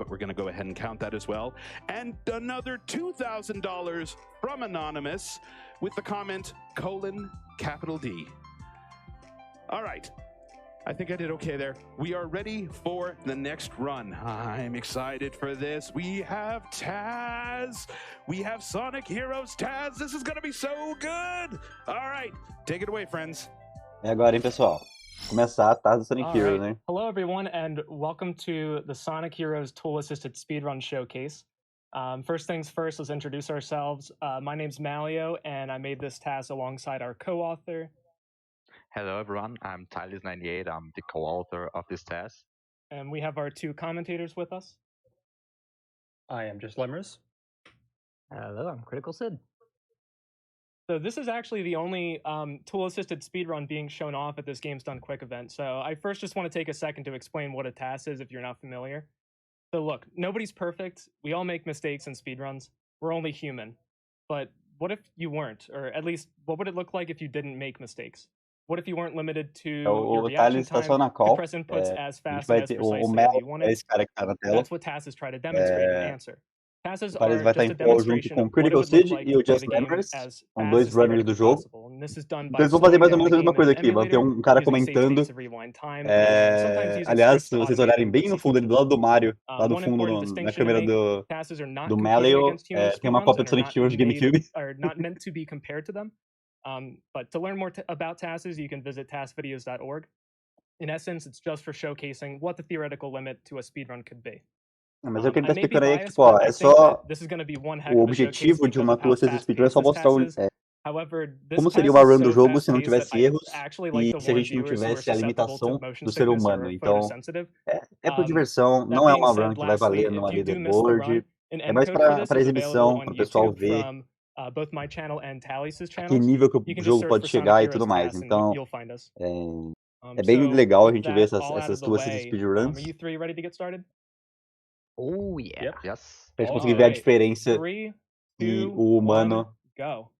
we're going to go ahead and count that as well. And another $2,000 from Anonymous with the comment, :D. All right. I think I did okay there. We are ready for the next run. I'm excited for this. We have TAS. We have Sonic Heroes TAS. This is going to be so good. All right. Take it away, friends. E agora, hein, pessoal? Começar a TAS do Sonic Heroes, né? Hello, everyone, and welcome to the Sonic Heroes Tool-Assisted Speedrun Showcase. First things first, let's introduce ourselves. My name's Malio, and I made this TAS alongside our co-author. Hello, everyone. I'm Tylis98. I'm the co-author of this TAS. And we have our two commentators with us. I am just Lemurs. Hello, I'm Critical Sid. So this is actually the only tool-assisted speedrun being shown off at this Games Done Quick event. So I first just want to take a second to explain what a TAS is if you're not familiar. So look, nobody's perfect. We all make mistakes in speedruns. We're only human. But what if you weren't? Or at least, what would it look like if you didn't make mistakes? What if you weren't limited to your reaction time, to press inputs as fast and as precisely as you wanted? That's what TASes try to demonstrate and answer. TASes are vai estar just a em call junto demonstration com o of what it Critical would look Sid like e to o play Just the game Lemurs, as são fast dois as runners do theoretically jogo. possible. And this is done Então by eles vão fazer mais ou slowing menos a down mesma the coisa game aqui, in an vai ter emulator, cara using save comentando. states to rewind time, and sometimes using Aliás, se script vocês olharem automation bem no fundo, ali do lado do Mario, lá do One fundo, important na distinction to câmera make, TASes are not do competing Malio, against human tem uma speedruns cópia and do are Sonic not Heroes made, GameCube. are not meant to be compared to them. But to learn more about TASes, you can visit tasvideos.org. In essence, it's just for showcasing what the theoretical limit to a speedrun could be. Mas o que ele I tá may be explicando aí é que, biased, tipo, ó, but I é think só that this is going to be one heck o of a showcase objetivo de because uma of how tool assisted speedrun é fast-paced só this mostrar TAS is. However, this como seria TAS uma is run do so jogo se não fast-paced that tivesse I erros actually like e to se a warn gente não viewers who are tivesse a susceptible to limitação motion do ser sickness or humano. Então, photosensitive. é por diversão, That não é being uma said, run que vai lastly, valer numa if you do miss the leaderboard, run, an é mais encode for this para is available exibição, on para o pessoal YouTube ver from both my channel and Talis's que channels. nível que You o can just jogo search pode for Sonic chegar e Heroes tudo mais. TAS and Então, you'll find us. é bem So legal a with gente ver that all out essas of the tuas assisted way, speedruns, are you three ready to get started? Oh, yeah. Yep. Yes. pra gente All conseguir ver a right. diferença 3, que 2, o 1, humano go.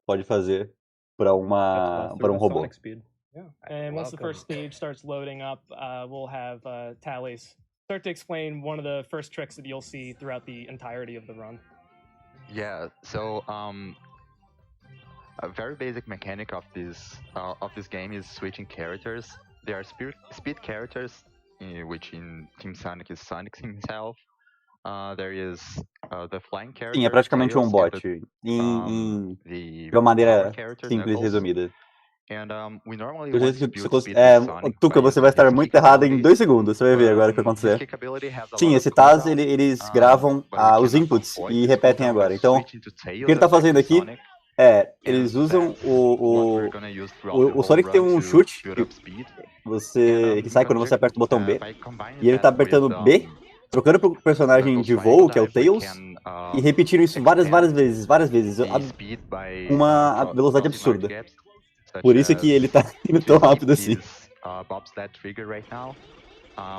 pode fazer para um robô. Sonic speed. Yeah. And once the first stage starts loading up, we'll have Talis start to explain one of the first tricks that you'll see throughout the entirety of the run. Yeah. So a very basic mechanic of this game is switching characters. There are speed characters, which in Team Sonic is Sonic himself. There is the flying character. Sim, é praticamente um bot, de uma maneira simples e resumida. And we normally Do want jeito to que build você, speed with Sonic Tuca, você vai estar muito errado em 2 segundos, você vai ver agora o que vai acontecer. Sim, esse TAS, eles gravam os inputs e repetem agora. Então, o que ele tá fazendo aqui eles usam o Sonic tem um chute que sai quando você aperta o botão B, e ele tá apertando B, trocando pro personagem de voo, que é o Tails, e repetindo isso várias vezes, uma velocidade absurda. Por isso que ele tá indo tão rápido assim. Bobsled trigger right now.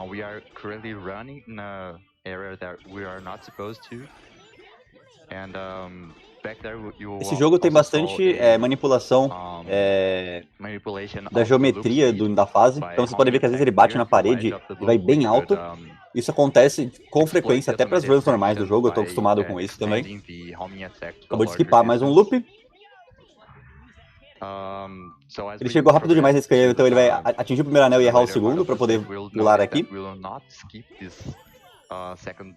We are currently running in an area that we are not supposed to. And back there you Esse jogo tem bastante manipulação da geometria da fase. Então você pode ver que às vezes ele bate na parede e vai bem alto. Isso acontece com frequência até para as runs normais do jogo, eu tô acostumado com isso também. Acabou de skipar mais um loop. Ele chegou rápido demais nesse canhão, então ele vai atingir o primeiro anel e errar o segundo para poder pular aqui.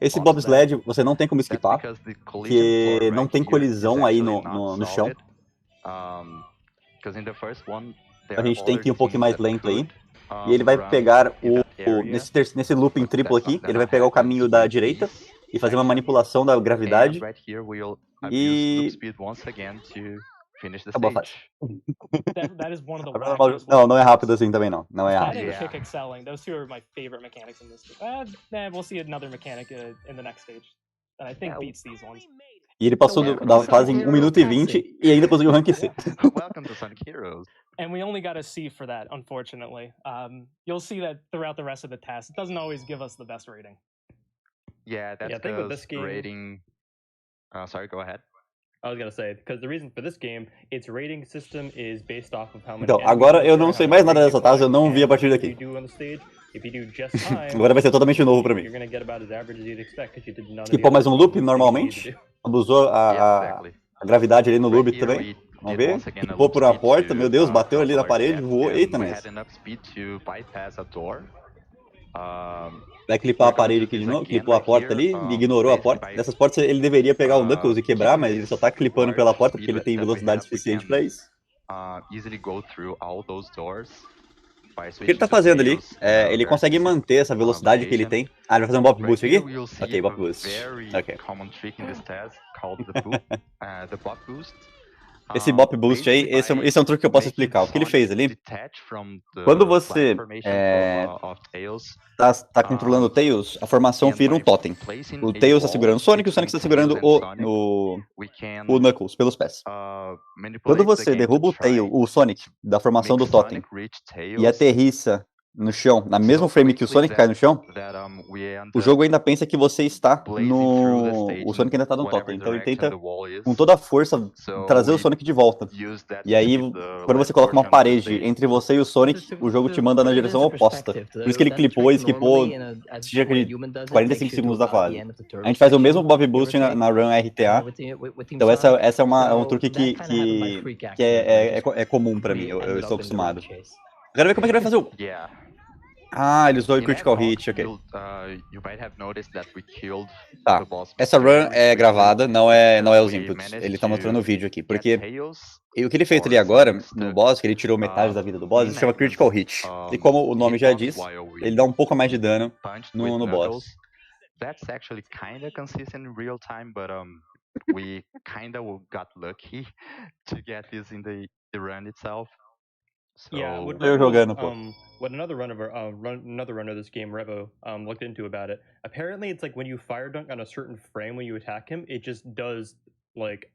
Esse bobsled você não tem como esquipar, porque não tem colisão aí no chão. A gente tem que ir um pouquinho mais lento aí. E ele vai pegar nesse looping triplo aqui, ele vai pegar o caminho da direita e fazer uma manipulação da gravidade. E acabou a fase. Não é rápido assim também não. Não é rápido. Kick excelling. Those two are my favorite mechanics in this. We'll see another mechanic in the next stage that I think beats these ones. E ele passou da fase em 1 minuto e 20 e ainda conseguiu rank C. Welcome to Sonic Heroes. And we only got a C for that, unfortunately. You'll see that throughout the rest of the test. It doesn't always give us the best rating. Yeah, that's because rating... sorry, go ahead. I was gonna say, because the reason for this game, its rating system is based off of how many. Então, agora eu não sei mais nada dessa TAS, eu não vi a partir daqui. Agora vai ser totalmente novo pra mim. Skipou mais um loop normalmente. Abusou a gravidade ali no loop também. Vamos ver. Skipou por uma porta, meu Deus, bateu ali na parede, voou. Eita, mas. Vai clipar a parede aqui de novo, clipou a porta ali, ignorou a porta. Dessas portas ele deveria pegar o Knuckles e quebrar, mas ele só tá clipando pela porta porque ele tem velocidade suficiente pra isso. O que ele tá fazendo ali, ele consegue manter essa velocidade que ele tem. Ah, ele vai fazer um Bop Boost aqui? Ok, Bop Boost. Ok. Esse Bop Boost aí, esse é um truque que eu posso explicar. O que ele fez ali, quando você tá controlando o Tails, a formação vira um totem. O Tails tá segurando o Sonic está segurando o Knuckles pelos pés. Quando você derruba o Sonic da formação do totem e aterrissa no chão, na mesma frame que o Sonic cai no chão, o jogo ainda pensa que você está no... O Sonic ainda está no totem, então ele tenta com toda a força trazer o Sonic de volta. E aí, quando você coloca uma parede entre você e o Sonic, o jogo te manda na direção oposta. Por isso que ele clipou e skipou cerca de 45 segundos da fase. A gente faz o mesmo Bop Boost na run RTA, então essa é um truque que é comum pra mim, eu estou acostumado. Quero ver como é que ele vai fazer o... Ah, ele usou o Critical Hit, ok. Tá, essa run é gravada, não é os inputs. Ele tá mostrando o vídeo aqui, porque o que ele fez ali agora, no boss, que ele tirou metade da vida do boss, se chama Critical Hit. E como o nome já diz, ele dá um pouco mais de dano no boss. That's actually kinda consistent in real time, but we kinda got lucky to get this in the run itself. So, yeah, what another runner of this game, Revo, looked into about it. Apparently, it's like when you fire dunk on a certain frame when you attack him, it just does like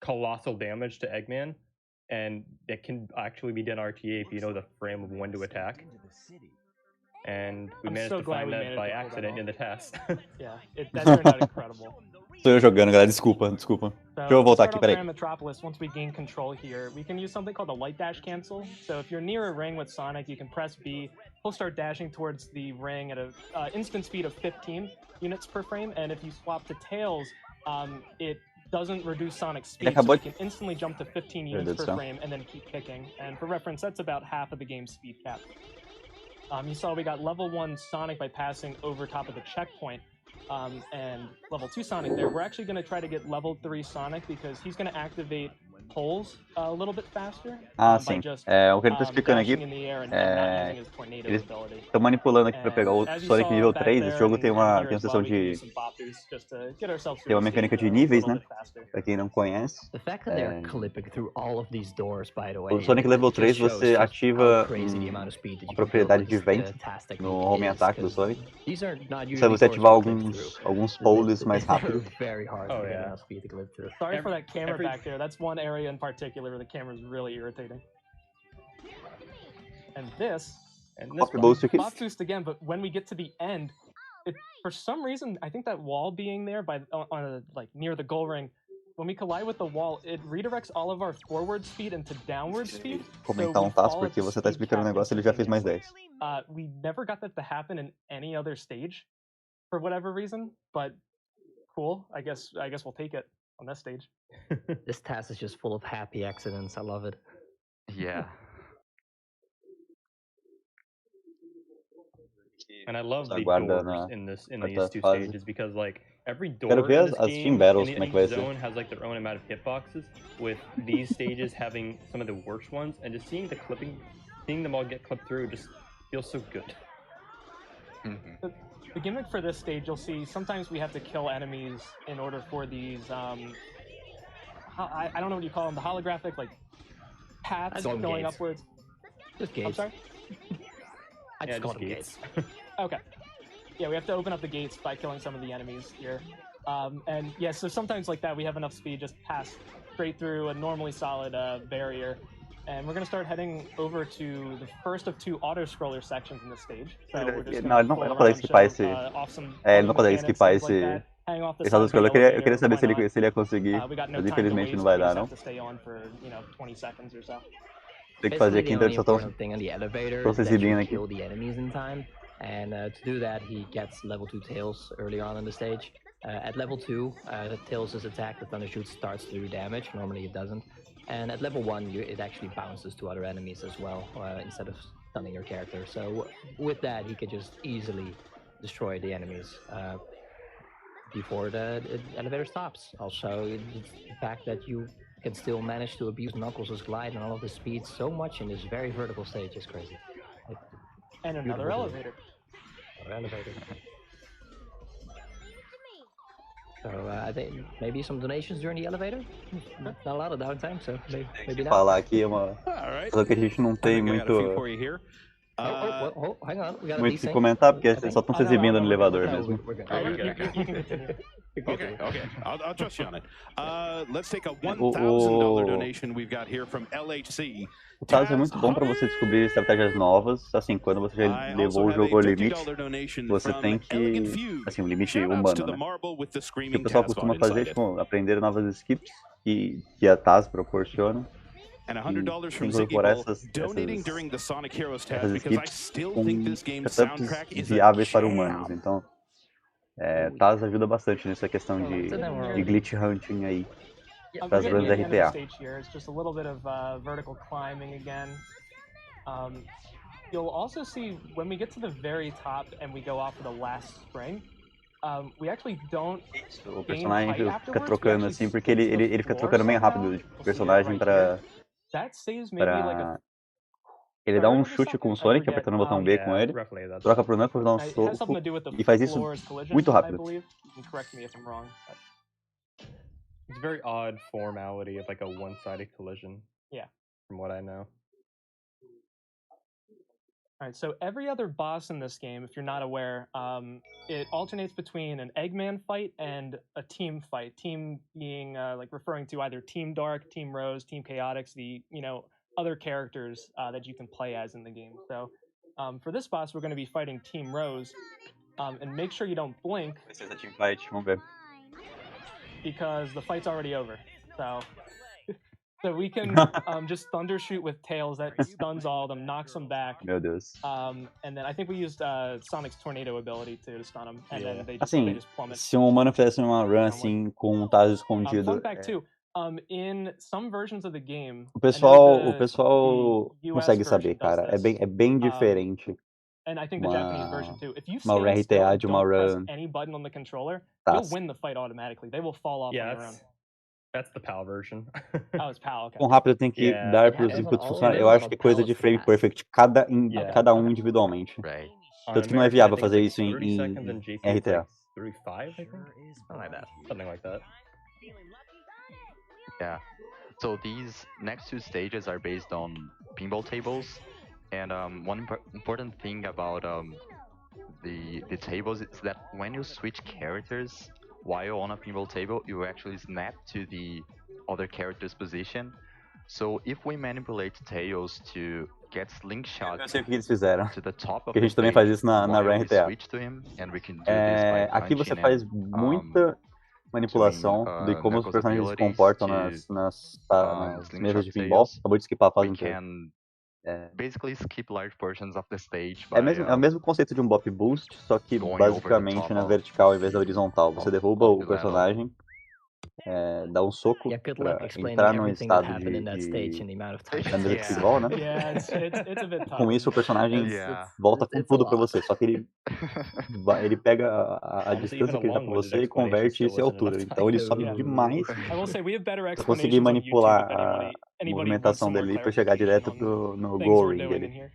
colossal damage to Eggman, and it can actually be done RTA if you know the frame of when to attack. And we managed to find that by accident in the TAS. Yeah, that turned out incredible. Estou eu jogando, galera, desculpa. Deixa eu voltar aqui, peraí. Metropolis, once we gain control here, we can use something called the light dash cancel. So if you're near a ring with Sonic, you can press B. He'll start dashing towards the ring at an instant speed of 15 units per frame. And if you swap to Tails, it doesn't reduce Sonic's speed, so you can instantly jump to 15 units per frame and then keep kicking. And for reference, that's about half of the game's speed cap. You saw we got level 1 Sonic by passing over top of the checkpoint. And level 2 Sonic there. We're actually going to try to get level 3 Sonic because he's going to activate holes a little bit faster. Sim. O que ele tá explicando aqui eles estão manipulando aqui pra pegar o Sonic nível 3. Esse jogo tem uma seção de... Tem uma mecânica de níveis, né? Pra quem não conhece. O Sonic level 3 você ativa uma propriedade de vento no home attack do Sonic. Se você ativar alguns poles mais rápido. Oh, yeah. Sorry for that camera back there. That's one area in particular where the camera is really irritating. And this Bop Boost again, but when we get to the end, for some reason, I think that wall being there like near the goal ring, when we collide with the wall, it redirects all of our forward speed into downward speed. Comentar TAS porque você tá explicando o negócio, ele já fez mais 10. We never got that to happen in any other stage, for whatever reason, but cool. I guess we'll take it on this stage. This TAS is just full of happy accidents. I love it. Yeah. And I love the doors in these two stages because like every door in this game, any zone has like their own amount of hitboxes, with these stages having some of the worst ones, and just seeing them all get clipped through just feels so good. The gimmick for this stage, you'll see sometimes we have to kill enemies in order for these I don't know what you call them, the holographic like paths going upwards. Just gates. I'm sorry? I just call them gates. Okay. Yeah, we have to open up the gates by killing some of the enemies here. And yeah, so sometimes like that we have enough speed just pass straight through a normally solid barrier. And we're going to start heading over to the first of 2 auto-scroller sections in this stage. So we're just ele não consegue skipar esse Essa escolha eu queria saber se ele ia conseguir, mas infelizmente não vai dar, não. Tem que fazer aqui, então eles só estão se exibindo aqui. And to do that, he gets level 2 Tails earlier on in the stage. At level 2, Tails' attack, the Thunder Shoot, starts to do damage. Normally it doesn't. And at level 1, it actually bounces to other enemies as well, instead of stunning your character. So with that, he could just easily destroy the enemies before the elevator stops. Also, the fact that you can still manage to abuse Knuckles' glide and all of the speed so much in this very vertical stage is crazy. And another elevator. So I think maybe some donations during the elevator. Not a lot of downtime, so maybe not. Falar aqui é uma coisa que a gente não tem muito hang on, we got muito o que comentar, porque eles só estão se exibindo no elevador mesmo. Okay. I'll trust you on it. Let's take a $1,000 donation we've got here from LHC. O TAS é muito bom para você descobrir estratégias novas, assim, quando você já levou o jogo ao limite, você tem que, assim, um limite humano, né? O que o pessoal costuma fazer, tipo, aprender novas skips que a TAS proporciona. E incorporar essas skills com setups viáveis para humanos. Então, TAS ajuda bastante nessa questão de glitch hunting aí. Para as runs da RTA. Just a little bit of vertical climbing again. You'll also see when we get to the very top and we go off of the last spring, we actually don't. O personagem fica trocando assim porque ele fica trocando bem rápido o personagem para ele dá um chute com o Sonic, apertando o botão B com ele, troca pro Knuckles, dá um soco e faz isso muito rápido. It's a very odd formality of like a one-sided collision. Yeah. From what I know. Alright, so every other boss in this game, if you're not aware, it alternates between an Eggman fight and a team fight. Team being like referring to either Team Dark, Team Rose, Team Chaotix, the other characters that you can play as in the game. So for this boss, we're going to be fighting Team Rose, and make sure you don't blink. This is a team fight, vamos ver. Because the fight's already over, so we can just thunder shoot with Tails that stuns all of them, knocks them back. Meu Deus. And then I think we used Sonic's tornado ability to stun them, and then they just plummet. Se um humano fizesse uma run assim com um Taz escondido. Fun fact too, in some versions of the game, o pessoal consegue saber, cara. É bem diferente. And I think the Japanese version too. If you stand still and don't press any button on the controller, you'll win the fight automatically. They will fall off on their own. That's the PAL version. Oh, it's PAL, okay. Quão rápido tem que dar para os inputs funcionarem? Eu acho que é coisa de frame perfect, cada um individualmente. Right. Tanto que não é viável fazer isso em RTA. 35, I think? Something like that. Yeah. So these next two stages are based on pinball tables. And one important thing about the tables is that when you switch characters while on a pinball table, you actually snap to the other character's position. So if we manipulate Tails to get slingshot to the top of a gente também faz isso na RTA. Aqui você faz muita manipulação de como os personagens se comportam nas mesas de pinball. Acabou de esquipar a fase inteira. Basically skip large portions of the stage é o mesmo conceito de um bop boost, só que basicamente na vertical em vez da horizontal. Você derruba o personagem, dá um soco pra entrar num estado de futebol, né? Com isso o personagem volta com tudo pra você, só que ele pega a distância que ele tá com você e converte isso em altura. Então ele sobe demais pra conseguir manipular a movimentação dele para chegar direto no goal ring dele.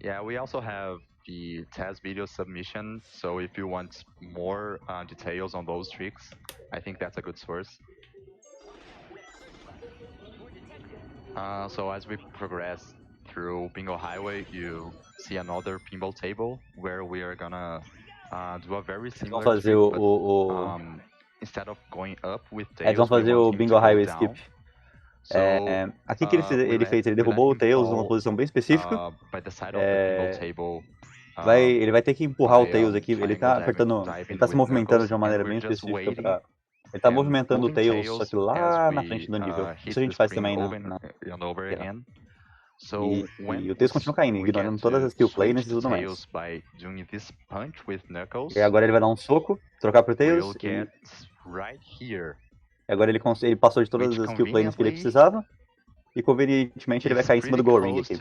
Yeah, we also have the TAS video submission, so if you want more details on those tricks, I think that's a good source. So as we progress through Bingo Highway, you see another pinball table where we are gonna do a very similar trick, but instead of going up with Tails, eles vão fazer o Bingo Highway skip. Aqui que ele fez, ele derrubou o Tails numa posição bem específica. Ele vai ter que empurrar o Tails aqui, ele tá apertando, ele tá se movimentando de uma maneira bem específica pra... Ele tá movimentando o Tails, só que lá na frente do nível. Isso a gente faz também e o Tails continua caindo, ignorando todas as skill planes e tudo mais. E agora ele vai dar um soco, trocar pro Tails, e agora ele passou de todas as skill planes que ele precisava, e convenientemente ele vai cair em cima do Goal Ring aqui.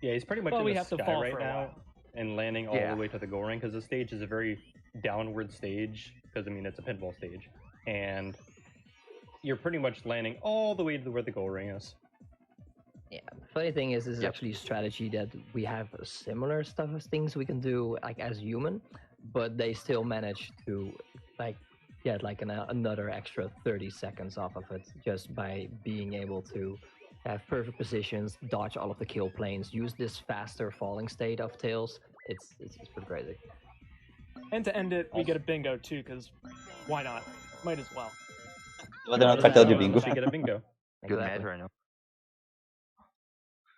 Yeah, he's pretty much in the sky right now and landing all the way to the goal ring because the stage is a very downward stage because, I mean, it's a pinball stage. And you're pretty much landing all the way to where the goal ring is. Yeah, the funny thing is, this is actually a strategy that we have similar stuff as things we can do like as human, but they still manage to like get like another extra 30 seconds off of it just by being able to have perfect positions, dodge all of the kill planes, use this faster falling state of Tails. It's pretty crazy. And to end it, we get a bingo too, because why not? Might as well. Vou dar uma cartela de bingo. Get a bingo. Good matter, né?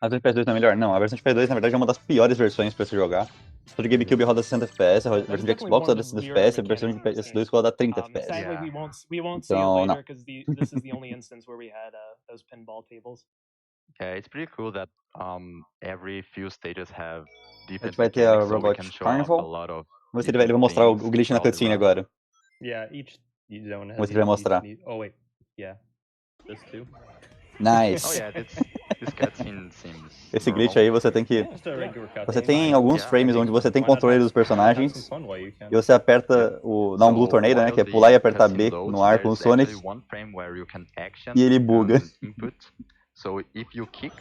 A versão de PS2 não é melhor? Não, a versão de PS2 na verdade é uma das piores versões pra se jogar. A versão de GameCube roda 60 FPS, a versão de Xbox roda 60 FPS, a versão de PS2 roda 30 FPS. Sadly, we won't see it later because this is the only instance where we had those pinball tables. Yeah, it's pretty cool that every few stages have different vai ter a mechanics, so we Robot can show Carnival. off a lot of Vamos ver se ele vai mostrar o glitch na cutscene agora. Yeah, each zone has. Vamos ver se ele vai mostrar. Oh wait, yeah, this too. Nice. Oh yeah, this cutscene seems Esse glitch aí você tem que... Você tem alguns frames onde você tem controle dos personagens e você aperta o... dá um Blue Tornado, né? Que é pular e apertar B no ar com o Sonic. E ele buga. So if you kick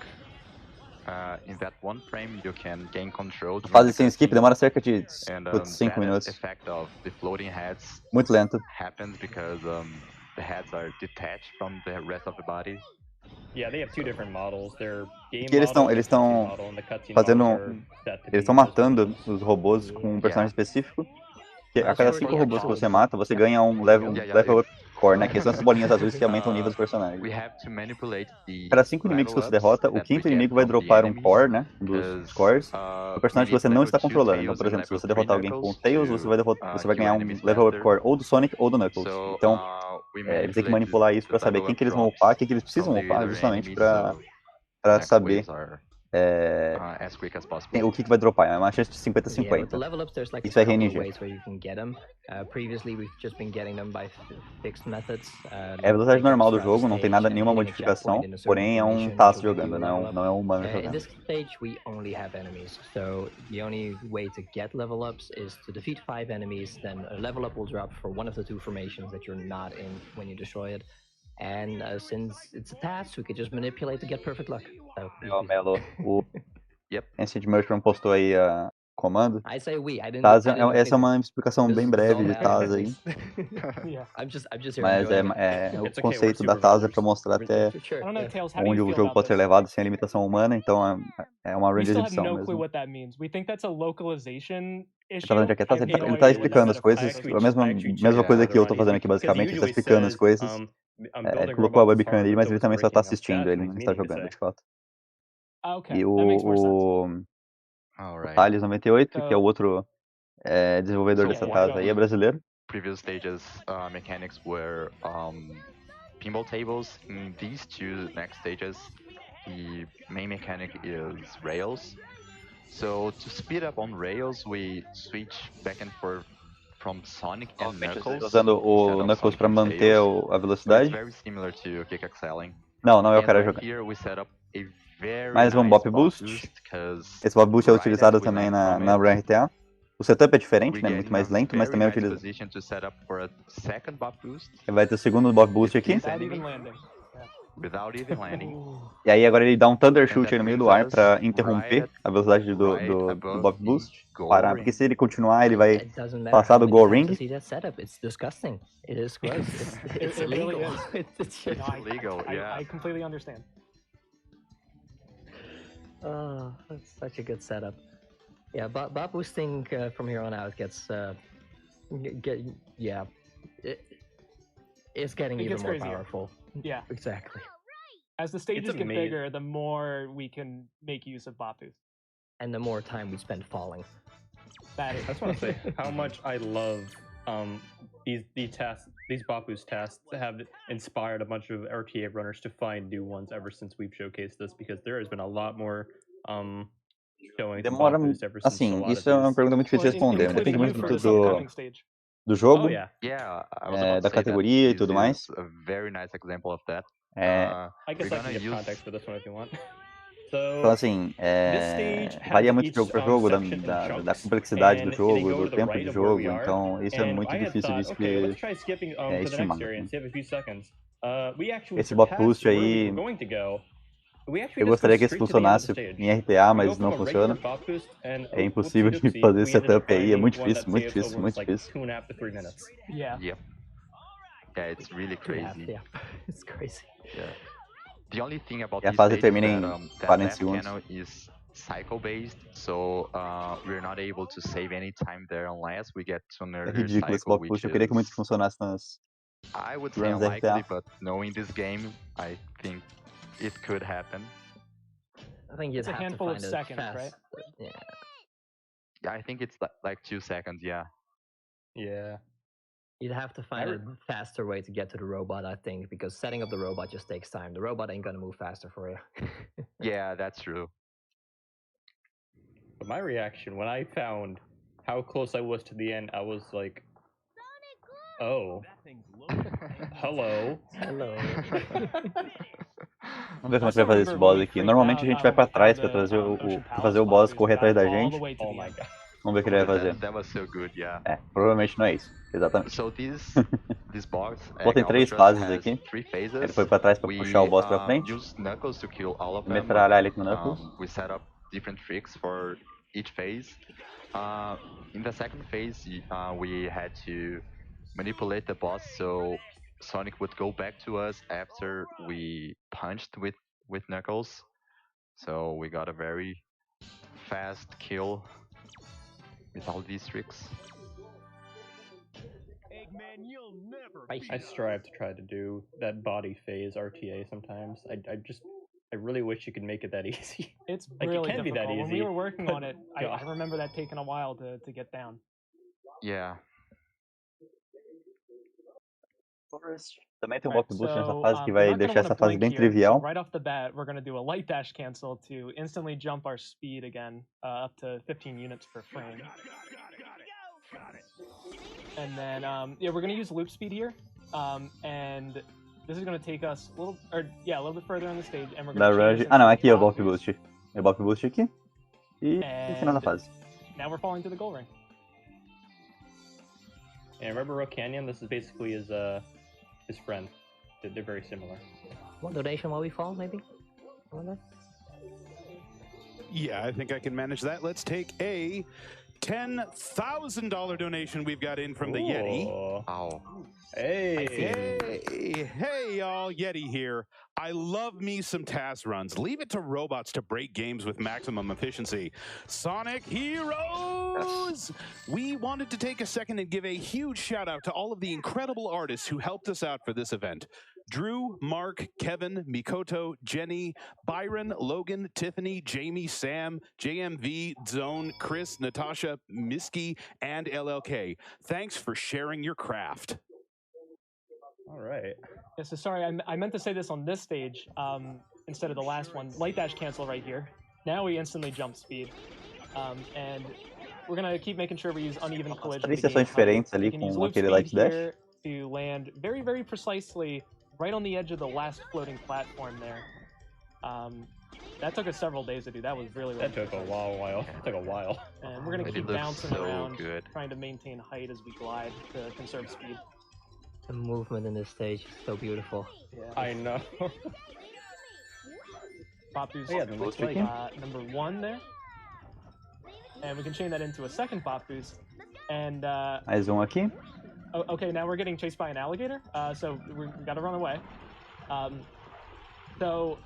in that one frame, you can gain control. A fase sem skip demora cerca de 5 minutos. Effect of the floating heads muito lento. Happens because the heads are detached from the rest of the body. Yeah, they have two different models. They're game eles estão fazendo, eles estão matando os robôs com um personagem específico. Que a cada 5 robôs que você mata, você ganha um level up core, né? Que são essas bolinhas azuis que aumentam o nível dos personagens. Cada 5 inimigos que você derrota, o 5º inimigo vai dropar um core, né? Dos cores, do personagem que você não está controlando. Então, por exemplo, se você derrotar alguém com Tails, você vai ganhar um level up core ou do Sonic ou do Knuckles. Então, eles têm que manipular isso pra saber quem que eles vão upar, quem que eles precisam upar, justamente pra saber o que vai dropar. É uma chance de 50-50. Isso é RNG. É a velocidade normal do jogo, não tem nenhuma modificação, porém é um TAS jogando, não é um humano jogando. In this stage we only have enemies, so the only way to get level ups is to defeat 5 enemies, then a level up will drop for one of the 2 formations that you're not in when you destroy it. And since it's a task, we could just manipulate to get perfect luck. So, Melo, o Ancient Mushroom postou aí a comando. I say we. I didn't. TAS, essa é uma explicação bem breve de TAS aí. I'm just here. Mas o conceito da TAS é para mostrar até onde o jogo pode ser levado sem a limitação humana, então é uma range de edição mesmo. Ele tá explicando as coisas, a mesma coisa que eu tô fazendo aqui basicamente, ele tá explicando as coisas. Ele colocou a webcam ali, mas ele também só tá assistindo, ele não está jogando de fato. E o Thales 98, que é o outro desenvolvedor dessa TAS aí, é brasileiro. Previous stages mechanics were pinball tables. In these 2 next stages, the main mechanic is rails. So to speed up on rails, we switch back and forth from Sonic and Knuckles. Usando o Knuckles para manter a velocidade. Very similar to kick excelling. Não é o cara jogando. Mais um Bop Boost. Esse Bop Boost é utilizado também na RTA. O setup é diferente, né? Muito mais lento, mas também é utilizado. Vai ter o segundo Bop Boost aqui. E aí agora ele dá um Thunder Shoot aí no meio do ar pra interromper a velocidade do Bop Boost. Parar, porque se ele continuar, ele vai passar do Goal Ring. It's illegal. It's illegal, yeah. I completely understand. Oh, that's such a good setup. Yeah, bot boosting from here on out gets it's getting even more powerful. Yeah, exactly. As the stages get bigger, the more we can make use of bot boost. and the more time we spend falling. I just want to say how much I love these Bapu's tasks have inspired a bunch of RTA runners to find new ones ever since we've showcased this, because there has been a lot more showing. Demora, assim, isso é uma pergunta muito difícil de responder, depende muito do jogo, da categoria e tudo mais. A very nice example of that. I guess I can give context for this one if you want. Então, assim, varia muito de jogo para jogo, da complexidade do jogo, do tempo de jogo, então isso é muito difícil de estimar. Esse bot boost aí, eu gostaria que esse funcionasse em RTA, mas não funciona. É impossível de fazer setup aí, é muito difícil, muito difícil, muito difícil. Yeah, it's really crazy. Yeah, it's crazy. Yeah. The only thing about E a this fase stage termina is em that 40 left segundos. channel is cycle based, so we're not able to save any time there unless we get to É another ridículo esse cycle, bot boost, eu queria que muito funcionasse nas I would say runs unlikely, RTA. but knowing this game, I think it could happen. I think you'd It's a have to handful find of a seconds, fast, right? Yeah, I think it's like 2 seconds, yeah. Yeah. You'd have to find a faster way to get to the robot, I think, because setting up the robot just takes time. The robot ain't gonna move faster for you. Yeah, that's true. But my reaction when I found how close I was to the end, I was like, oh, hello. Hello. Vamos ver como a gente vai fazer esse boss aqui. Normalmente a gente vai pra trás pra fazer o boss correr atrás da gente. Oh my god. Vamos ver o que ele vai fazer. That was so good, yeah. Provavelmente não é isso. Exatamente. So this boss Tem 3 fases has aqui. 3 phases. Ele foi pra trás pra puxar o boss pra frente. Use Knuckles to kill all of them. Metralhar ele com Knuckles. We set up different tricks for each phase. In the second phase, we had to manipulate the boss so Sonic would go back to us after we punched with Knuckles. So we got a very fast kill with all these tricks. I strive to try to do that body phase RTA sometimes. I really wish you could make it that easy. It's like, really it can difficult. be that easy. When we were working on it, I remember that taking a while to get down. Yeah. Também tem um bot boost nessa fase que vai deixar essa fase bem trivial. So right off the bat, we're going to do a light dash cancel to instantly jump our speed again up to 15 units per frame. And then we're going to use loop speed here, and this is going to take us a little bit further on the stage, and we're going to não, aqui é o bot boost. É o bot boost aqui e no final da fase. Now we're falling to the goal ring. And remember Rock Canyon? This is basically his friend. They're very similar. One donation while we fall, maybe? Yeah, I think I can manage that. Let's take a $10,000 donation we've got in from the Yeti. Oh. Hey, y'all, Yeti here. I love me some TAS runs. Leave it to robots to break games with maximum efficiency. Sonic Heroes! We wanted to take a second and give a huge shout out to all of the incredible artists who helped us out for this event. Drew, Mark, Kevin, Mikoto, Jenny, Byron, Logan, Tiffany, Jamie, Sam, JMV, Zone, Chris, Natasha, Miski, and LLK. Thanks for sharing your craft. All right. Yeah, so sorry, I meant to say this on this stage instead of the last one. Light dash cancel right here. Now we instantly jump speed. And we're going to keep making sure we use uneven collision. 3 sessões diferentes ali com aquele light dash. To land very, very precisely right on the edge of the last floating platform there. That took us several days to do. That was really that took a while. It took a while. And we're going to keep bouncing around, trying to maintain height as we glide to conserve speed. The movement in this stage is so beautiful. Yeah. I know. Bapu's number 1 there. And we can chain that into a second Bop boost. And mais aqui. Okay, now we're getting chased by an alligator. So we got to run away. So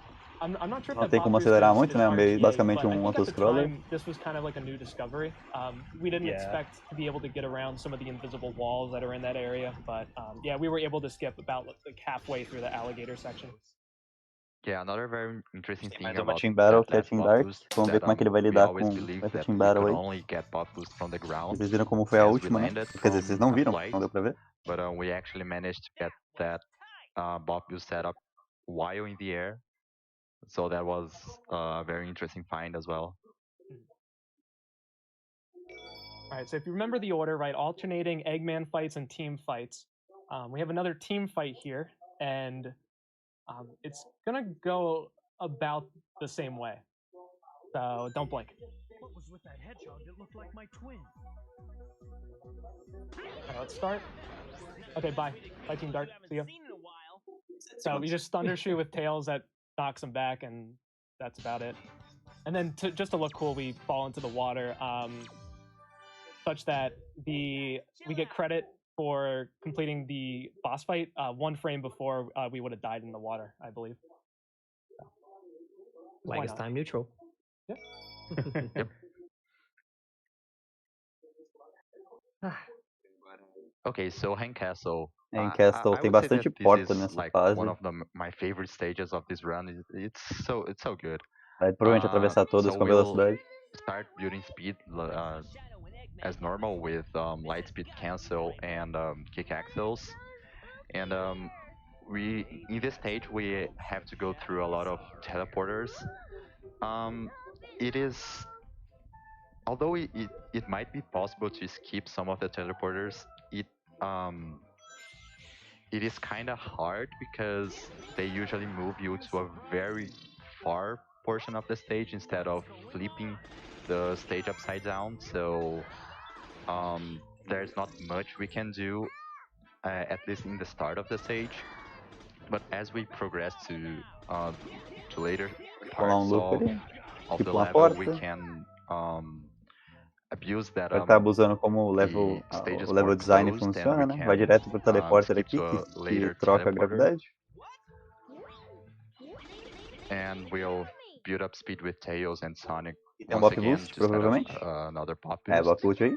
I'm not sure if não tem como acelerar muito, né? Basicamente autoscroller. This was kind of like a new discovery. We didn't expect to be able to get around some of the invisible walls that are in that area, but yeah, we were able to skip about like halfway through the alligator section. Yeah, another very interesting thing Mais uma about Team Battle, que é a that Team buff Dark. boost Vamos ver that como é que ele vai we lidar always com believed essa that Team we Battle could aí. only get buff boost from the ground Vocês viram como foi a as we última, né? landed Quer dizer, vocês from não a viram, flight, não deu pra ver. but we actually managed to get that buff boost setup while in the air. So that was a very interesting find as well. All right, so if you remember the order, right, alternating Eggman fights and team fights, we have another team fight here, and it's gonna go about the same way. So don't blink. What was with that hedgehog that looked like my twin? All right, let's start. Okay, bye. Bye, Team Dark. See ya. So we just thunder shoot with tails that knocks them back, and that's about it. And then just to look cool, we fall into the water, such that we get credit for completing the boss fight 1 frame before we would have died in the water, I believe. So, Like it's time neutral. Yep. Yep. Okay, so Hang Castle. Em Castle I tem would say bastante that this porta is nessa like fase. one of my favorite stages of this run. It's so good. Vai provavelmente atravessar todas So com velocidade. start building speed as normal with light speed cancel and kick axles. And in this stage we have to go through a lot of teleporters. Although it might be possible to skip some of the teleporters, it is kind of hard because they usually move you to a very far portion of the stage instead of flipping the stage upside down. So there's not much we can do, at least in the start of the stage. But as we progress to later parts of the level, we can abuse that. Vai estar abusando como o level design funciona, né? Vai direto pro teleporter aqui, que troca a gravidade. And we'll build up speed with Tails and Sonic. Tem Bop Boost, provavelmente. Another pop boost. Bop Boost aí.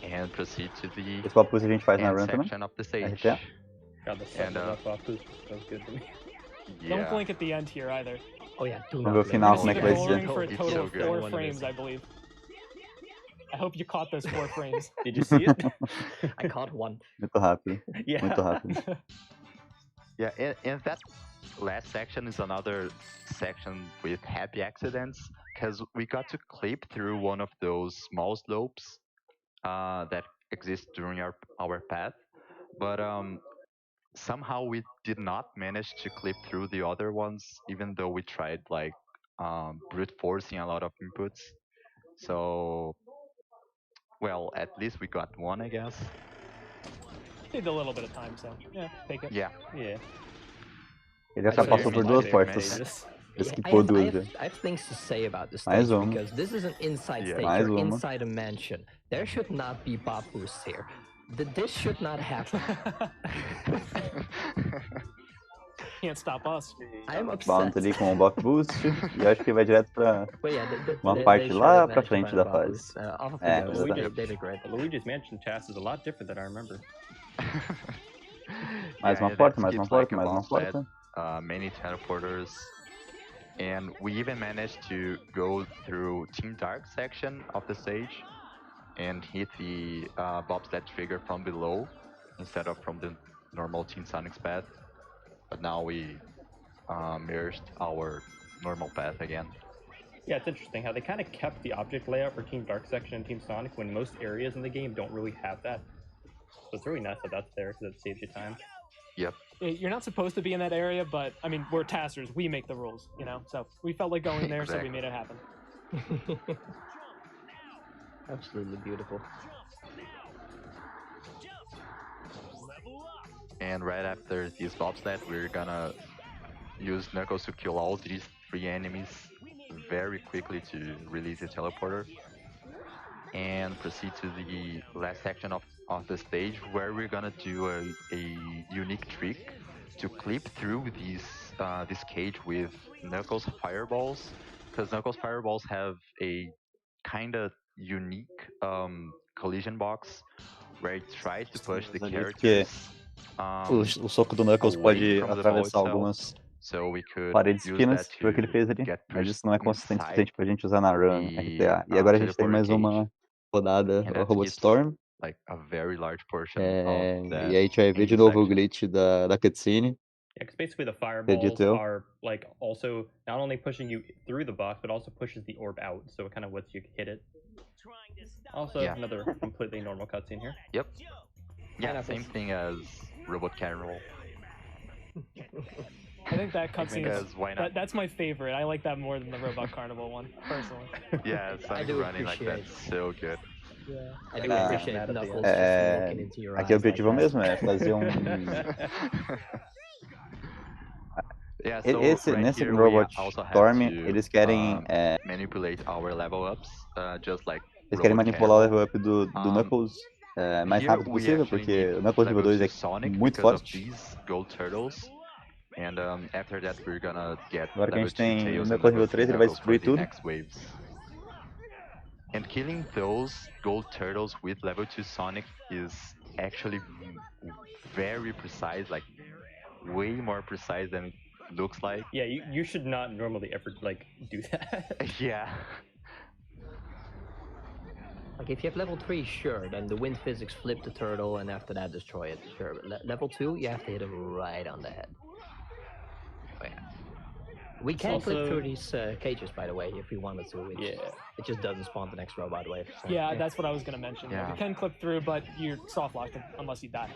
And proceed to the esse Bop Boost a gente faz na run também. of the stage. God, the second Bop Boost was good to me. Yeah. Don't blink at the end here either. Oh yeah, do Vamos ver o final, como é que vai ser. For a total of 4 frames, I believe. I hope you caught those 4 frames. Did you see it? I caught 1. Muito rápido. Yeah. Muito rápido. Yeah, and that last section is another section with happy accidents, because we got to clip through one of those small slopes that exist during our path, but somehow we did not manage to clip through the other ones, even though we tried like brute forcing a lot of inputs. So, well, at least we got one, I guess. Need a little bit of time, so yeah, take it. Yeah. Yeah. Ele já passou por 2 portas. Esquipou 2, velho. I have things to say about this stage, because this is an inside stage, you're inside a mansion. There should not be Bop Boosts here. This should not happen. Can't stop us. I'm upset. Bounce ali com o Bop Boost e acho que vai direto pra uma parte lá pra frente da fase. Luigi's Mansion TAS is a lot different than I remember. Mais uma porta, mais uma porta, mais uma porta. Many teleporters, and we even managed to go through Team Dark section of the stage and hit the bobsled trigger from below instead of from the normal Team Sonic's path. But now we merged our normal path again. Yeah, it's interesting how they kind of kept the object layout for Team Dark section and Team Sonic when most areas in the game don't really have that. So it's really nice that that's there because it saves you time. Yep. You're not supposed to be in that area, but I mean, we're taskers. We make the rules, you know? So we felt like going there, so we made it happen. Absolutely beautiful. And right after this bobsled, we're gonna use Knuckles to kill all these 3 enemies very quickly to release the teleporter. And proceed to the last section of the stage, where we're gonna do a unique trick to clip through this cage with Knuckles fireballs, because Knuckles fireballs have a kind of unique collision box where it tries to push the characters o soco do Knuckles pode atravessar algumas So we could Parede de use espinas that foi o que ele to fez ali, get mas isso não é consistente o inside suficiente pra gente usar na run the RTA. E agora a gente tem teleporter mais cage, uma rodada and that Robot hits Storm. like a very large portion of E that aí a gente vai ver de engine novo o section. glitch da cutscene. Yeah, because basically the fireballs Acredito eu. are like also not only pushing you through the box, but also pushes the orb out, so it kind of lets you hit it. Also, Yeah. another completely normal cutscene here. Yep. Yeah, same thing as Robot Carnival. I think that cutscene Because why not? that's my favorite. I like that more than the Robot Carnival one, personally. Yeah, Sonic do running like that's so good. Yeah. I do Ah, appreciate Knuckles é, just looking into your aqui o eyes like objetivo that. mesmo é fazer um... Yeah, so right Nesse here we Robot also have Storm, to eles querem, manipulate our level ups, just like eles querem Robot manipular o Carnival. level up do Knuckles mais Here rápido we possível, actually porque need o Knuckles nível level 2 é 2 Sonic muito because of forte. these gold turtles. And after that we're gonna get Agora que a level gente 2 tem o Tails and Knuckles level nível 3 3, ele vai Knuckles for destruir the tudo. next waves. And killing those gold turtles with level 2 Sonic is actually very precise, like way more precise than it looks like. Yeah, you should not normally ever like do that. Yeah. Like if you have level 3, sure, then the wind physics flip the turtle and after that destroy it, sure. But level 2, you have to hit it right on the head. Oh, yeah. We can click through these cages, by the way, if we wanted to. It just doesn't spawn the next robot wave. So, Yeah, that's what I was gonna mention. Yeah. You can clip through, but you're soft locked unless you die.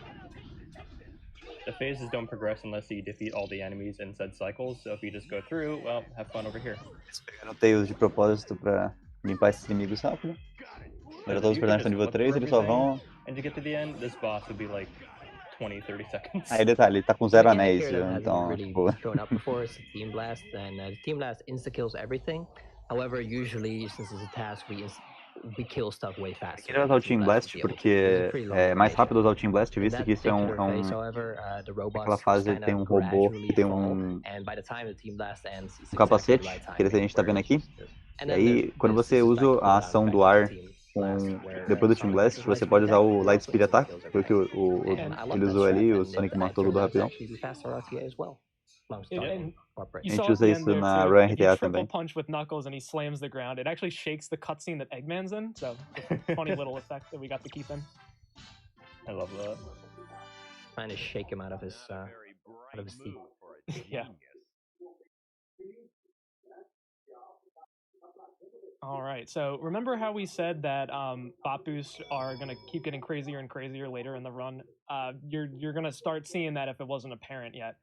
The phases don't progress unless you defeat all the enemies in said cycles, so if you just go through, well, have fun over here. Eles pegaram o Tails de propósito pra limpar esses inimigos rápido. Agora todos os personagens estão nível 3, eles só vão... And to get to the end, this boss would be like 20, 30 seconds. Aí detalhe, ele tá com 0 anéis, Here that hasn't então, really tipo... shown up before is the Team Blast, and the Team Blast insta-kills everything. However, usually, since it's a task, we kill stuff way faster. Eu queria usar o Team Blast porque é mais rápido usar o Team Blast, visto que isso é aquela fase que tem um robô que tem um capacete, que a gente tá vendo aqui. E aí, quando você usa a ação do ar depois do Team Blast, você pode usar o Light Speed Attack, foi o que ele usou ali, o Sonic matou tudo rapidão. A gente usa isso na Run RTA também. Punch with Knuckles and he slams the ground. It actually shakes the cutscene that Eggman's in, so it's a funny little effect that we got to keep in. I love that. Trying to shake him out of his seat. Yeah. All right, so remember how we said that bot boosts are gonna keep getting crazier and crazier later in the run? You're gonna start seeing that if it wasn't apparent yet.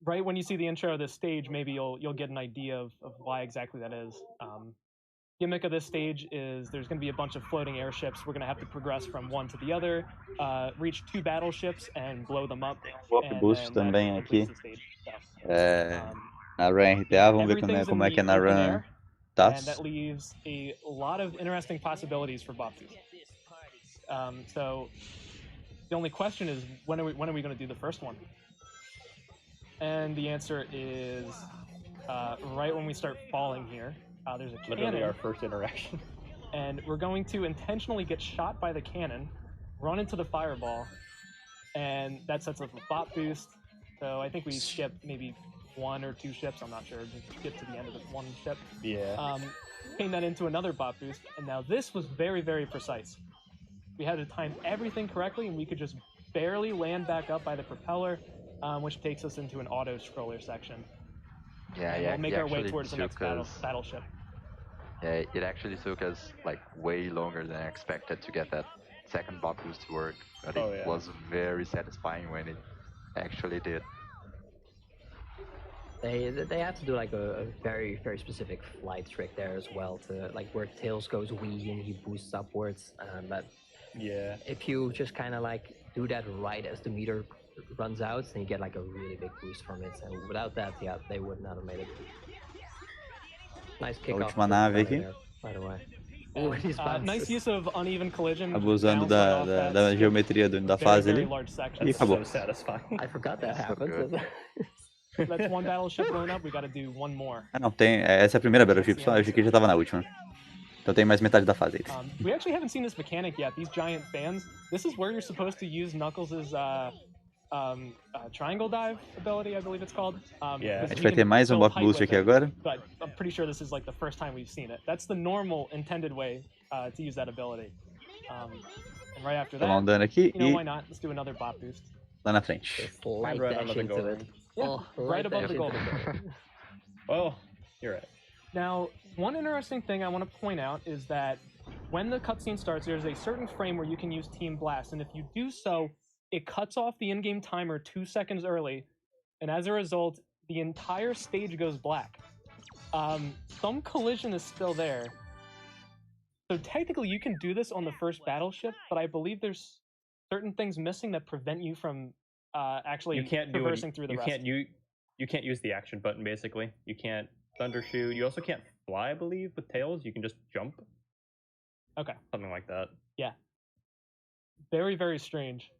Right when you see the intro of this stage, maybe you'll get an idea of why exactly that is. Gimmick of this stage is there's going to be a bunch of floating airships. We're going to have to progress from one to the other, reach 2 battleships and blow them up. O boost também aqui na Run RTA, vamos ver como é que é na Run TAS. And that leaves a lot of interesting possibilities for bot boost. So the only question is when are we going to do the first one? And the answer is right when we start falling here. There's a cannon. Literally our first interaction. And we're going to intentionally get shot by the cannon, run into the fireball, and that sets up a bot boost. So I think we skip maybe 1 or 2 ships, I'm not sure, just get to the end of this one ship. Yeah. Came that into another bot boost, and now this was very, very precise. We had to time everything correctly, and we could just barely land back up by the propeller, which takes us into an auto-scroller section. Yeah, We'll make our way towards the next battleship. Yeah, it actually took us like way longer than I expected to get that second bot boost to work, but it was very satisfying when it actually did. They have to do like a very, very specific flight trick there as well, to like where Tails goes wee and he boosts upwards. But yeah, if you just kind of like do that right as the meter runs out, then you get like a really big boost from it. And without that, yeah, they would not have made it. Nice kick off. Última nave aqui. There, by the way. Nice use of uneven collision. Abusando da geometria da fase ali. E acabou. So satisfying. I forgot that happened. That's one battleship blown up. We got to do one more. Ah, não, essa é a primeira battleship, só eu achei que já tava na última. Então tem mais metade da fase aí. We actually haven't seen this mechanic yet. These giant fans. This is where you're supposed to use Knuckles' triangle dive ability, I believe it's called. Yeah. A gente vai ter mais bop boost aqui agora. But I'm pretty sure this is like the first time we've seen it. That's the normal intended way to use that ability. And right after that, Tomar dano aqui you know, e why not? Let's do another bop boost. lá na frente. Light Right dash under the into goal. it. Yeah, Oh, right light above dash the goal. into it. Oh, you're right. Now, one interesting thing I want to point out is that when the cutscene starts, there's a certain frame where you can use Team Blast, and if you do so, it cuts off the in-game timer 2 seconds early, and as a result, the entire stage goes black. Some collision is still there. So technically you can do this on the first battleship, but I believe there's certain things missing that prevent you from actually traversing through the rest. You can't use the action button, basically. You can't thundershoot. You also can't fly, I believe, with tails. You can just jump. Okay. Something like that. Yeah. Very, very strange.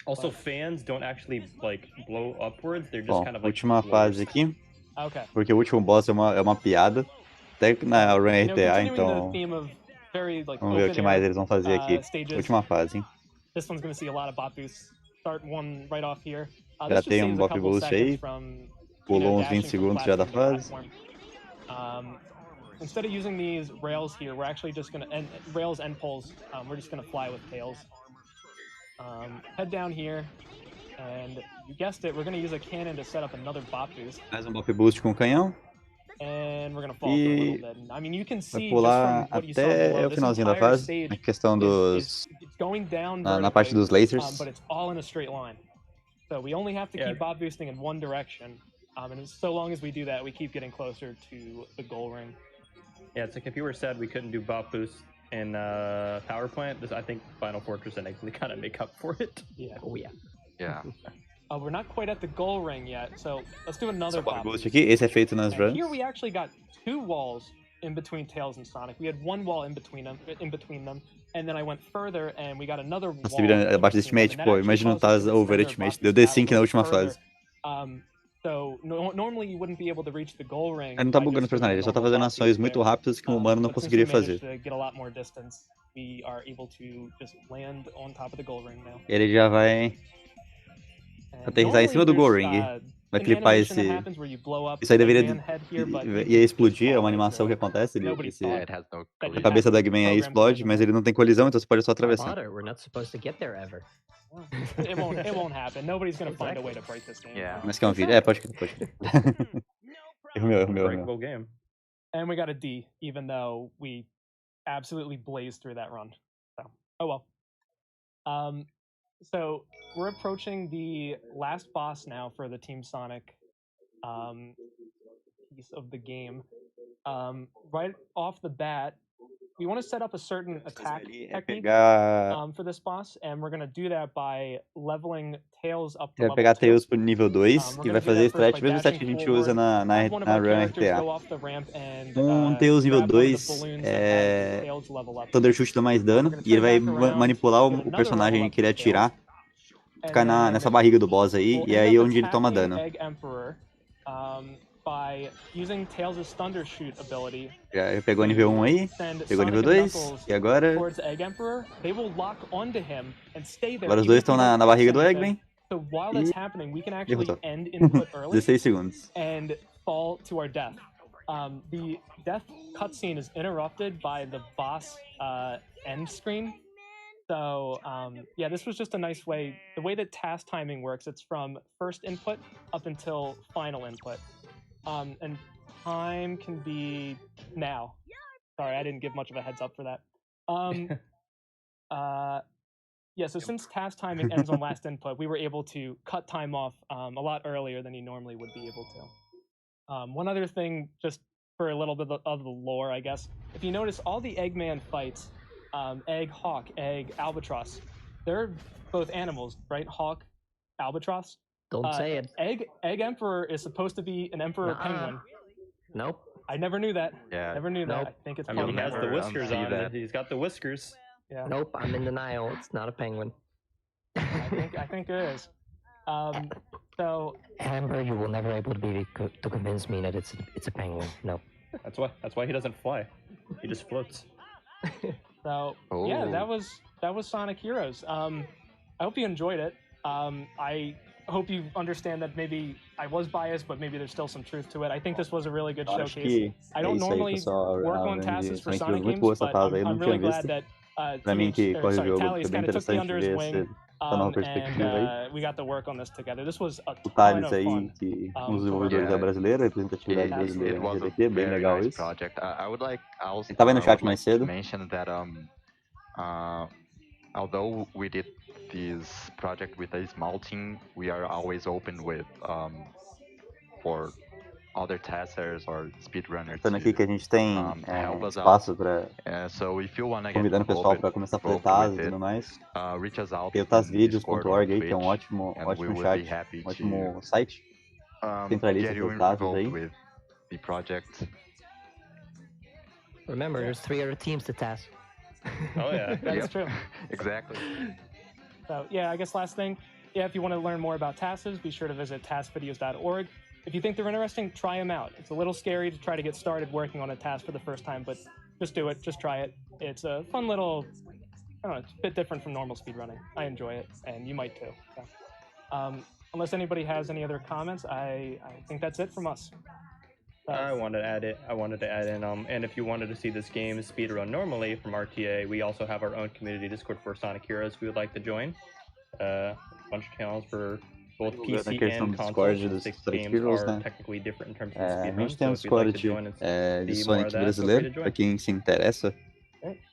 Also, fans don't actually, like, blow upwards. They're just Bom, kind of like... última fase aqui. Okay. Porque o último boss é uma piada. Até na run RTA, então... Vamos ver o que mais eles vão fazer aqui. Última fase, hein? This one's going to see a lot of bot boosts. Start one right off here. Já tem um bop boost aí. Pulou uns 20 segundos já da fase. Instead of using these rails here, we're actually just going to... rails and poles. We're just going to fly with tails. Head down here. And you guessed it, we're going to use a cannon to set up another bop boost. Mais bop boost com canhão. And we're going to fall for a little bit. I mean, you can see pular até o finalzinho da fase, na questão dos... na parte dos lasers. But it's all in a straight line. So we only have to keep bop boosting in one direction. And so long as we do that, we keep getting closer to the goal ring. Yeah, it's like if you were said we couldn't do bop boost in Power Plant, I think Final Fortress and Exley kind of make up for it. Yeah. Oh, yeah. Yeah. We're not quite at the goal ring yet, so let's do another bop boost. Aqui, esse é feito nas runs. Here we actually got 2 walls in between Tails and Sonic. We had 1 wall in between them, and then I went further and we got another wall. Nossa, virando abaixo desse ultimate, pô, imagina um TAS over ultimate. Deu D5 na última fase. So normally you wouldn't be able to reach the goal ring. Ele não tá bugando o personagem, ele só tá fazendo ações muito rápidas que um humano não conseguiria fazer. Ele já vai aterrissar em cima do goal ring. Vai clipar esse... Isso aí deveria... ia explodir, é uma animação que acontece. A cabeça do Eggman aí explode, mas ele não tem colisão, então você pode só atravessar. It won't happen. Nobody's gonna find a way to break this game. Yeah. Mas que é um vídeo? É, pode crer. Erro meu. Game. And we got a D, even though we absolutely blazed through that run. So, oh well. So we're approaching the last boss now for the Team Sonic piece of the game. Right off the bat, we want to set up a certain attack technique for this boss, and we're going to do that by leveling Tails up to level 2. Vai pegar Tails pro nível 2 e vai fazer stretch, mesmo stretch que a gente usa na run RTA. Tails nível 2 Thundershoot dá mais dano, e ele vai manipular o personagem que ele atirar, ficar nessa barriga do boss aí, e aí é onde ele toma dano. By using Tails' Thundershoot ability, já pegou nível 1 aí, pegou nível 2, e agora... Agora os dois estão na barriga do Eggman, e derrotou. 16 segundos. And fall to our death. The death cutscene is interrupted by the boss end screen. So, yeah, this was just a nice way. The way that TAS timing works, it's from first input up until final input. And time can be now. Sorry, I didn't give much of a heads up for that. Yeah, so since TAS timing ends on last input, we were able to cut time off a lot earlier than you normally would be able to. One other thing, just for a little bit of the lore, I guess. If you notice, all the Eggman fights, Egg, Hawk, Egg, Albatross, they're both animals, right? Hawk, Albatross. Don't say it. Egg Emperor is supposed to be an Emperor penguin. Nope. I never knew that. Yeah. Never knew that. I think it's. I mean, he has the whiskers on. He's got the whiskers. Yeah. Nope. I'm in denial. It's not a penguin. I think it is. So. Amber, you will never able to convince me that it's a penguin. No. That's why he doesn't fly. He just floats. So yeah, that was Sonic Heroes. I hope you enjoyed it. I hope you understand that maybe I was biased, but maybe there's still some truth to it. I think this was a really good showcase. I don't normally work on TASs for Sonic games, but I'm really glad that Talius kind of took me under his wing, and we got to work on this together. This was a ton of fun. Um desenvolvedores é brasileiro, a representatividade brasileira no SGDQ, bem legal isso. Tava aí no chat mais cedo. Although we did this project with a small team, we are always open with for other testers or speedrunners. Falando aqui que a gente tem espaço para convidando o pessoal para começar a fazer TAS e tudo mais. Tem o tasvideos.org aí, que é um ótimo chat, um ótimo site. Centraliza os TAS aí. Remember, there's 3 other teams to TAS. Oh yeah, that's true. Exactly. So yeah, I guess last thing, if you want to learn more about TASs, be sure to visit tasvideos.org. If you think they're interesting, try them out. It's a little scary to try to get started working on a TAS for the first time, but just do it, just try it. It's a fun little, I don't know, it's a bit different from normal speedrunning. I enjoy it, and you might too. So, unless anybody has any other comments, I think that's it from us. I wanted to add in, and if you wanted to see this game speedrun normally from RTA, we also have our own community Discord for Sonic Heroes if you would like to join. A bunch of channels for both PC and console. Os games are technically different in terms of speedrun. A gente tem um Discord de Sonic brasileiro, para quem se interessa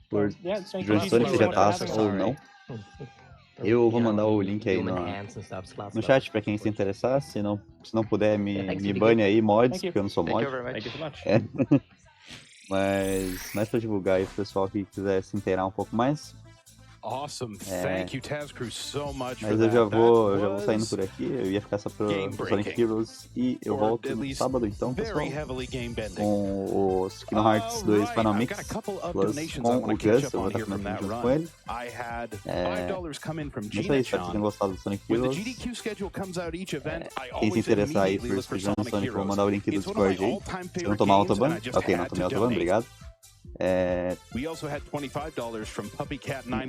por speedrun Sonic, seja TAS ou não. Eu vou mandar o link aí no chat pra quem se interessar. Se não puder, me bane aí, mods, porque eu não sou mod. Mas pra divulgar aí pro pessoal que quiser se inteirar um pouco mais. Awesome. Thank you, TAS Crew, so much. Mas eu já vou saindo por aqui. Eu ia ficar só pro Sonic Heroes e eu volto no sábado, então, pessoal, com os Kingdom Hearts 2 Final Mix Plus com o Gus. Eu vou estar comentando junto com ele. Isso aí, espero que vocês tenham gostado do Sonic Heroes. Quem se interessar aí por speedrun do Sonic, vou mandar o link do Discord aí. Se eu não tomar autoban, ok, não tomei autoban, obrigado. We also had $25 from Puppy Cat 9